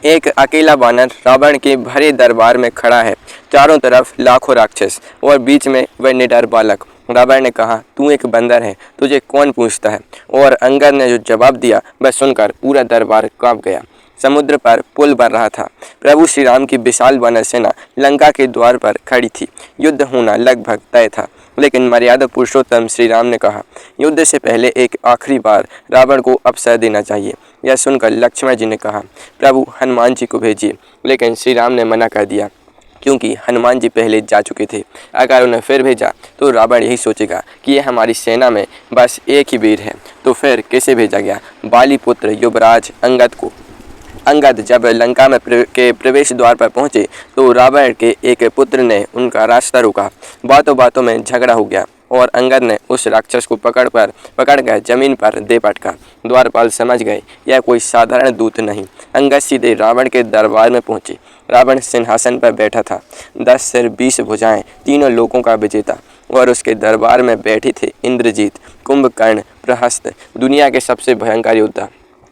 एक अकेला वानर रावण के भरे दरबार में खड़ा है। चारों तरफ लाखों राक्षस और बीच में वह निडर बालक। रावण ने कहा, तू एक बंदर है, तुझे कौन पूछता है। और अंगद ने जो जवाब दिया वह सुनकर पूरा दरबार कांप गया। समुद्र पर पुल बन रहा था। प्रभु श्री राम की विशाल वानर सेना लंका के द्वार पर खड़ी थी। युद्ध होना लगभग तय था, लेकिन मर्यादा पुरुषोत्तम श्री राम ने कहा, युद्ध से पहले एक आखिरी बार रावण को अवसर देना चाहिए। यह सुनकर लक्ष्मण जी ने कहा, प्रभु हनुमान जी को भेजिए। लेकिन श्री राम ने मना कर दिया, क्योंकि हनुमान जी पहले जा चुके थे। अगर उन्हें फिर भेजा तो रावण यही सोचेगा कि यह हमारी सेना में बस एक ही वीर है। तो फिर किसे भेजा गया? बाली पुत्र युवराज अंगद को। अंगद जब लंका में के प्रवेश द्वार पर पहुंचे तो रावण के एक पुत्र ने उनका रास्ता रोका। बातों बातों में झगड़ा हो गया और अंगद ने उस राक्षस को पकड़कर जमीन पर दे पटका। द्वारपाल समझ गए यह कोई साधारण दूत नहीं। अंगद सीधे रावण के दरबार में पहुंचे। रावण सिंहासन पर बैठा था, 10 सिर 20 भुजाएं, तीनों लोकों का विजेता। और उसके दरबार में बैठे थे इंद्रजीत, कुंभकर्ण, प्रहस्त, दुनिया के सबसे भयंकर योद्धा।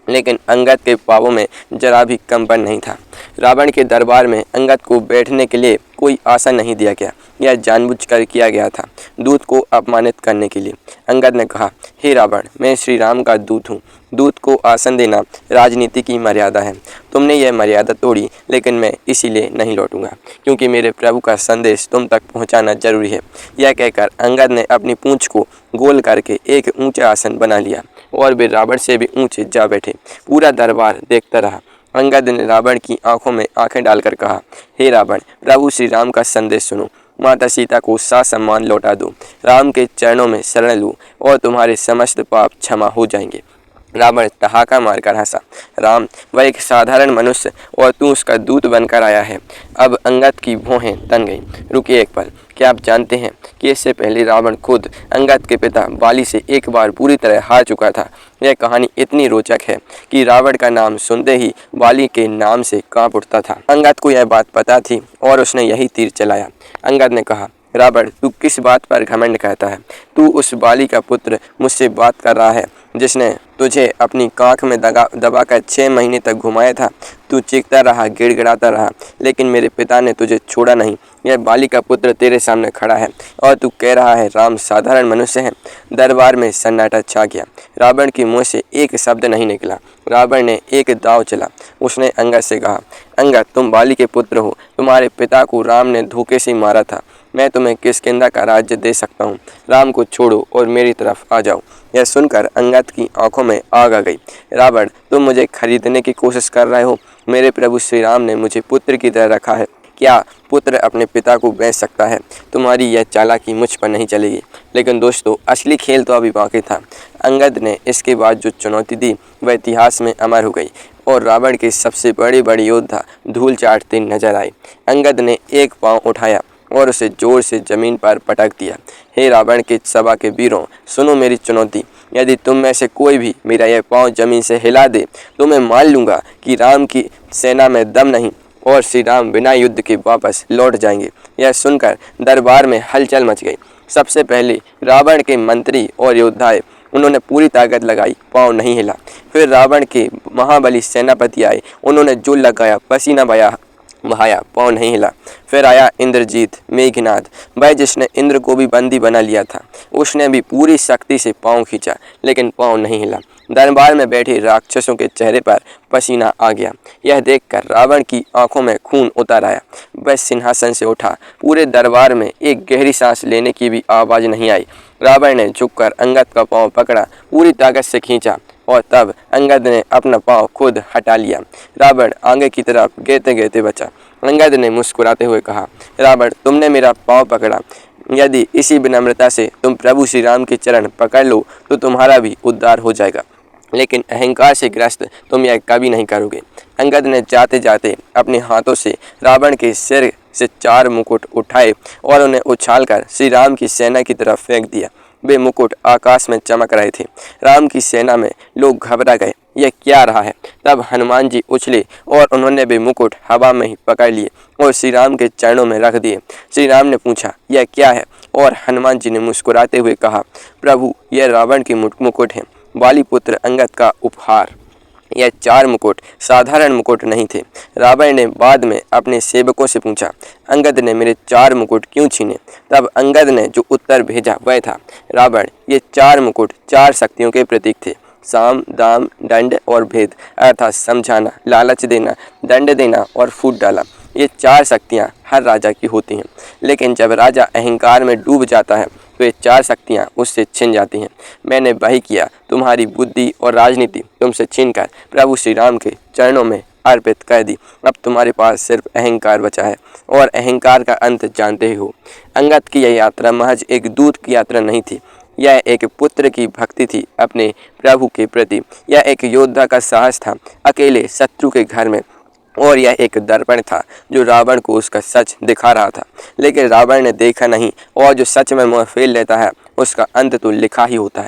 लेकिन अंगद के पांवों में जरा भी कंपन नहीं था। रावण के दरबार में अंगद को बैठने के लिए कोई आसन नहीं दिया गया। यह जानबूझकर किया गया था, दूत को अपमानित करने के लिए। अंगद ने कहा, हे रावण, मैं श्री राम का दूत हूँ। दूत को आसन देना राजनीति की मर्यादा है। तुमने यह मर्यादा तोड़ी, लेकिन मैं इसीलिए नहीं लौटूंगा, क्योंकि मेरे प्रभु का संदेश तुम तक पहुँचाना जरूरी है। यह कहकर अंगद ने अपनी पूँछ को गोल करके एक ऊंचा आसन बना लिया और वे रावण से भी ऊंचे जा बैठे। पूरा दरबार देखता रहा। अंगद ने रावण की आंखों में आंखें डालकर कहा, हे रावण, प्रभु श्री राम का संदेश सुनो। माता सीता को सम्मान लौटा दो, राम के चरणों में शरण लो और तुम्हारे समस्त पाप क्षमा हो जाएंगे। रावण ठहाका मारकर हंसा, राम, वह एक साधारण मनुष्य और तू उसका दूत बनकर आया है। अब अंगद की भौहें तन गईं। रुकिए एक पल, क्या आप जानते हैं कि इससे पहले रावण खुद अंगद के पिता बाली से एक बार पूरी तरह हार चुका था। यह कहानी इतनी रोचक है कि रावण का नाम सुनते ही बाली के नाम से कांप उठता था। अंगद को यह बात पता थी और उसने यही तीर चलाया। अंगद ने कहा, रावण, तू किस बात पर घमंड करता है? तू उस बाली का पुत्र मुझसे बात कर रहा है जिसने तुझे अपनी कांख में दबाकर 6 महीने तक घुमाया था। तू चीखता रहा, गिड़गिड़ाता रहा, लेकिन मेरे पिता ने तुझे छोड़ा नहीं। यह बाली का पुत्र तेरे सामने खड़ा है और तू कह रहा है राम साधारण मनुष्य है। दरबार में सन्नाटा छा गया। रावण के मुंह से एक शब्द नहीं निकला। रावण ने एक दाव चला। उसने अंगद से कहा, अंगद, तुम बाली के पुत्र हो। तुम्हारे पिता को राम ने धोखे से मारा था। मैं तुम्हें किष्किंधा का राज्य दे सकता हूँ। राम को छोड़ो और मेरी तरफ आ जाओ। यह सुनकर अंगद की आंखों में आग आ गई। रावण, तुम मुझे खरीदने की कोशिश कर रहे हो। मेरे प्रभु श्री राम ने मुझे पुत्र की तरह रखा है। क्या पुत्र अपने पिता को बेच सकता है? तुम्हारी यह चालाकी मुझ पर नहीं चलेगी। लेकिन दोस्तों, असली खेल तो अभी बाकी था। अंगद ने इसके बाद जो चुनौती दी वह इतिहास में अमर हो गई और रावण के सबसे बड़े योद्धा धूल चाटते नजर आए। अंगद ने एक पांव उठाया और उसे जोर से जमीन पर पटक दिया। हे रावण के सभा के वीरों, सुनो मेरी चुनौती। यदि तुम में से कोई भी मेरा यह पांव जमीन से हिला दे तो मैं मान लूँगा कि राम की सेना में दम नहीं और श्री राम बिना युद्ध के वापस लौट जाएंगे। यह सुनकर दरबार में हलचल मच गई। सबसे पहले रावण के मंत्री और योद्धा उन्होंने पूरी ताकत लगाई, पांव नहीं हिला। फिर रावण के महाबली सेनापति आए, उन्होंने जोर लगाया, पसीना बहाया, पांव नहीं हिला। फिर आया इंद्रजीत, मेघनाथ, वह जिसने इंद्र को भी बंदी बना लिया था। उसने भी पूरी शक्ति से पांव खींचा, लेकिन पांव नहीं हिला। दरबार में बैठे राक्षसों के चेहरे पर पसीना आ गया। यह देखकर रावण की आंखों में खून उतर आया। वह सिंहासन से उठा। पूरे दरबार में एक गहरी सांस लेने की भी आवाज़ नहीं आई। रावण ने झुककर अंगद का पांव पकड़ा, पूरी ताकत से खींचा और तब अंगद ने अपना पांव खुद हटा लिया। रावण आगे की तरफ गिरते गिरते बचा। अंगद ने मुस्कुराते हुए कहा, रावण, तुमने मेरा पांव पकड़ा। यदि इसी विनम्रता से तुम प्रभु श्री राम के चरण पकड़ लो तो तुम्हारा भी उद्धार हो जाएगा, लेकिन अहंकार से ग्रस्त तुम यह कभी नहीं करोगे। अंगद ने जाते जाते अपने हाथों से रावण के सिर से 4 मुकुट उठाए और उन्हें उछालकर श्री राम की सेना की तरफ फेंक दिया। वे मुकुट आकाश में चमक रहे थे। राम की सेना में लोग घबरा गए, यह क्या रहा है। तब हनुमान जी उछले और उन्होंने वे मुकुट हवा में ही पकड़ लिए और श्री राम के चरणों में रख दिए। श्री राम ने पूछा, यह क्या है? और हनुमान जी ने मुस्कुराते हुए कहा, प्रभु, यह रावण के मुकुट हैं, बाली पुत्र अंगद का उपहार। यह 4 मुकुट साधारण मुकुट नहीं थे। रावण ने बाद में अपने सेवकों से पूछा, अंगद ने मेरे 4 मुकुट क्यों छीने? तब अंगद ने जो उत्तर भेजा वह था, रावण, ये 4 मुकुट 4 शक्तियों के प्रतीक थे, साम, दाम, दंड और भेद, अर्थात समझाना, लालच देना, दंड देना और फूट डाला। ये 4 शक्तियाँ हर राजा की होती हैं, लेकिन जब राजा अहंकार में डूब जाता है तो ये 4 शक्तियाँ उससे छिन जाती हैं। मैंने वही किया, तुम्हारी बुद्धि और राजनीति तुमसे छीनकर प्रभु श्री राम के चरणों में अर्पित कर दी। अब तुम्हारे पास सिर्फ अहंकार बचा है और अहंकार का अंत जानते ही हो। अंगद की यह यात्रा महज एक दूत की यात्रा नहीं थी, यह एक पुत्र की भक्ति थी अपने प्रभु के प्रति। यह एक योद्धा का साहस था अकेले शत्रु के घर में, और यह एक दर्पण था जो रावण को उसका सच दिखा रहा था। लेकिन रावण ने देखा नहीं, और जो सच में मुँह फेर लेता है उसका अंत तो लिखा ही होता है।